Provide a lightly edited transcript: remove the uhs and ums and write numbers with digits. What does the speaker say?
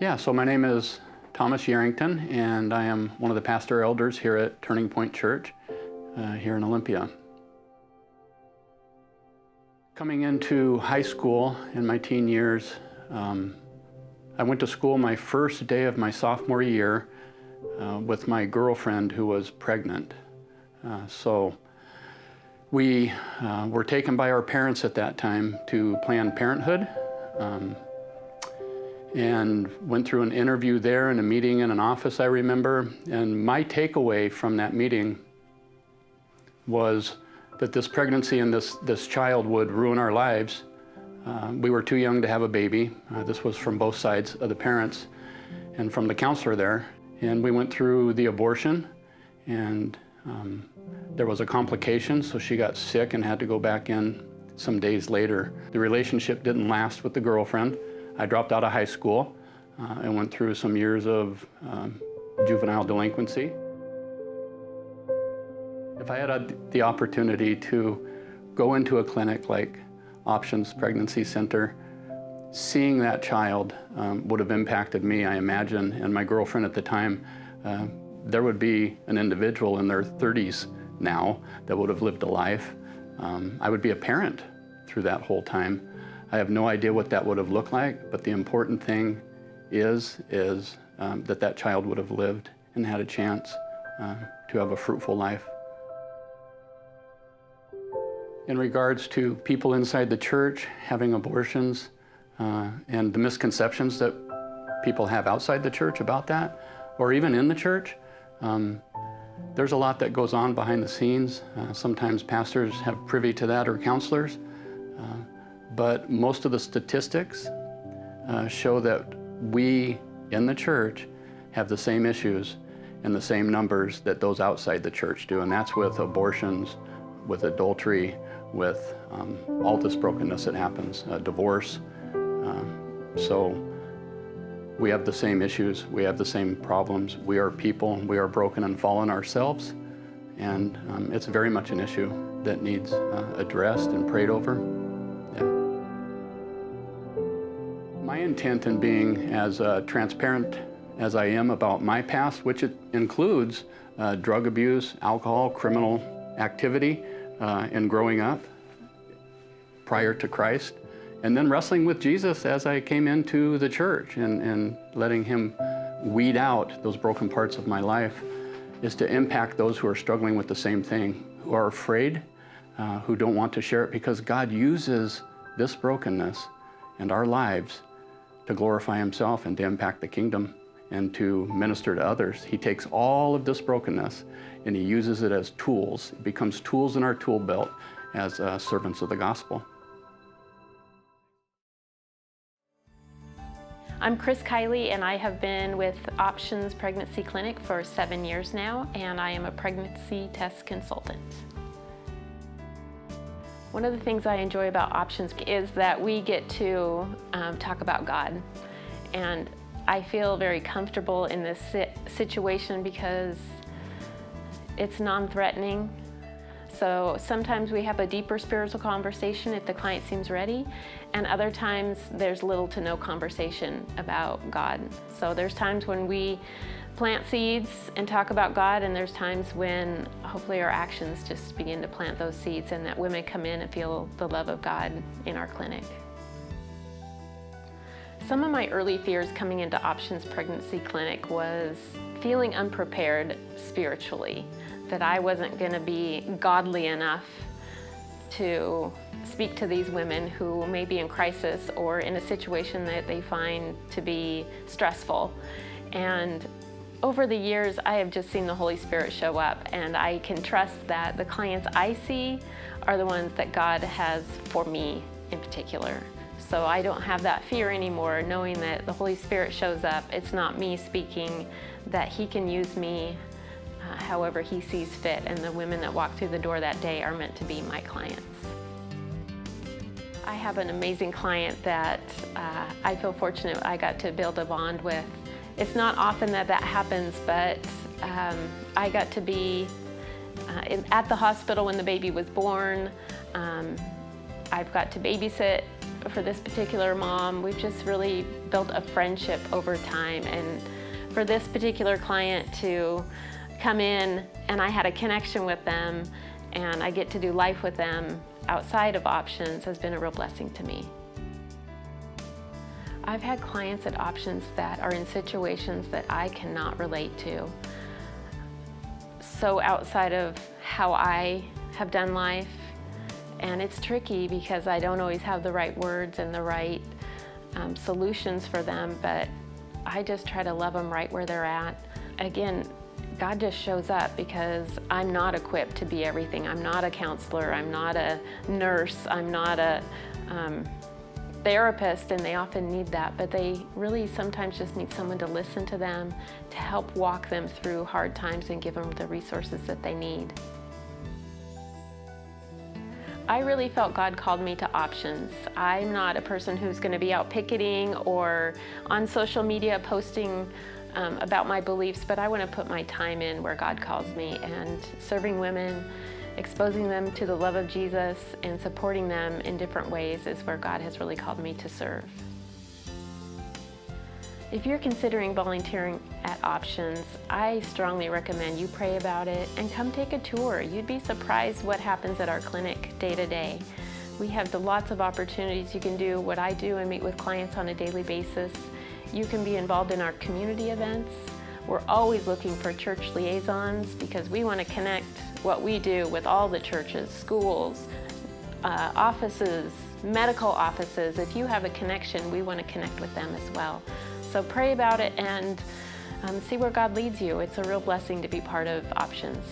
Yeah, so my name is Thomas Yarrington, and I am one of the pastor elders here at Turning Point Church here in Olympia. Coming into high school in my teen years, I went to school my first day of my sophomore year with my girlfriend who was pregnant. So we were taken by our parents at that time to Planned Parenthood and went through an interview there and a meeting in an office, I remember. And my takeaway from that meeting was that this pregnancy and this child would ruin our lives. We were too young to have a baby. This was from both sides of the parents and from the counselor there. And we went through the abortion, and there was a complication, so she got sick and had to go back in some days later. The relationship didn't last with the girlfriend. I dropped out of high school and went through some years of juvenile delinquency. If I had the opportunity to go into a clinic like Options Pregnancy Center, seeing that child would have impacted me, I imagine, and my girlfriend at the time. There would be an individual in their 30s now that would have lived a life. I would be a parent through that whole time. I have no idea what that would have looked like, but the important thing is that child would have lived and had a chance to have a fruitful life. In regards to people inside the church having abortions and the misconceptions that people have outside the church about that, or even in the church, there's a lot that goes on behind the scenes. Sometimes pastors have privy to that, or counselors, but most of the statistics show that we in the church have the same issues and the same numbers that those outside the church do, and that's with abortions, with adultery, with all this brokenness that happens, divorce. So we have the same issues, we have the same problems. We are people, we are broken and fallen ourselves, and it's very much an issue that needs addressed and prayed over. Yeah. My intent in being as transparent as I am about my past, which it includes drug abuse, alcohol, criminal activity, and growing up prior to Christ, and then wrestling with Jesus as I came into the church and letting him weed out those broken parts of my life, is to impact those who are struggling with the same thing, who are afraid, who don't want to share it, because God uses this brokenness and our lives to glorify himself and to impact the kingdom and to minister to others. He takes all of this brokenness and he uses it as tools. It becomes tools in our tool belt as servants of the gospel. I'm Chris Kiley, and I have been with Options Pregnancy Clinic for 7 years now, and I am a pregnancy test consultant. One of the things I enjoy about Options is that we get to talk about God, and I feel very comfortable in this situation because it's non-threatening. So sometimes we have a deeper spiritual conversation if the client seems ready, and other times there's little to no conversation about God. So there's times when we plant seeds and talk about God, and there's times when hopefully our actions just begin to plant those seeds and that women come in and feel the love of God in our clinic. Some of my early fears coming into Options Pregnancy Clinic was feeling unprepared spiritually, that I wasn't going to be godly enough to speak to these women who may be in crisis or in a situation that they find to be stressful. And over the years, I have just seen the Holy Spirit show up, and I can trust that the clients I see are the ones that God has for me in particular. So I don't have that fear anymore, knowing that the Holy Spirit shows up. It's not me speaking, that he can use me however he sees fit, and the women that walk through the door that day are meant to be my clients. I have an amazing client that I feel fortunate I got to build a bond with. It's not often that happens, but I got to be at the hospital when the baby was born. I've got to babysit for this particular mom. We've just really built a friendship over time. And for this particular client to come in and I had a connection with them and I get to do life with them outside of Options has been a real blessing to me. I've had clients at Options that are in situations that I cannot relate to. So outside of how I have done life, and it's tricky because I don't always have the right words and the right solutions for them, but I just try to love them right where they're at. Again, God just shows up because I'm not equipped to be everything. I'm not a counselor, I'm not a nurse, I'm not a therapist, and they often need that, but they really sometimes just need someone to listen to them, to help walk them through hard times and give them the resources that they need. I really felt God called me to Options. I'm not a person who's going to be out picketing or on social media posting about my beliefs, but I want to put my time in where God calls me, and serving women, exposing them to the love of Jesus, and supporting them in different ways is where God has really called me to serve. If you're considering volunteering at Options, I strongly recommend you pray about it and come take a tour. You'd be surprised what happens at our clinic day to day. We have lots of opportunities. You can do what I do and meet with clients on a daily basis. You can be involved in our community events. We're always looking for church liaisons because we want to connect what we do with all the churches, schools, offices, medical offices. If you have a connection, we want to connect with them as well. So pray about it and see where God leads you. It's a real blessing to be part of Options.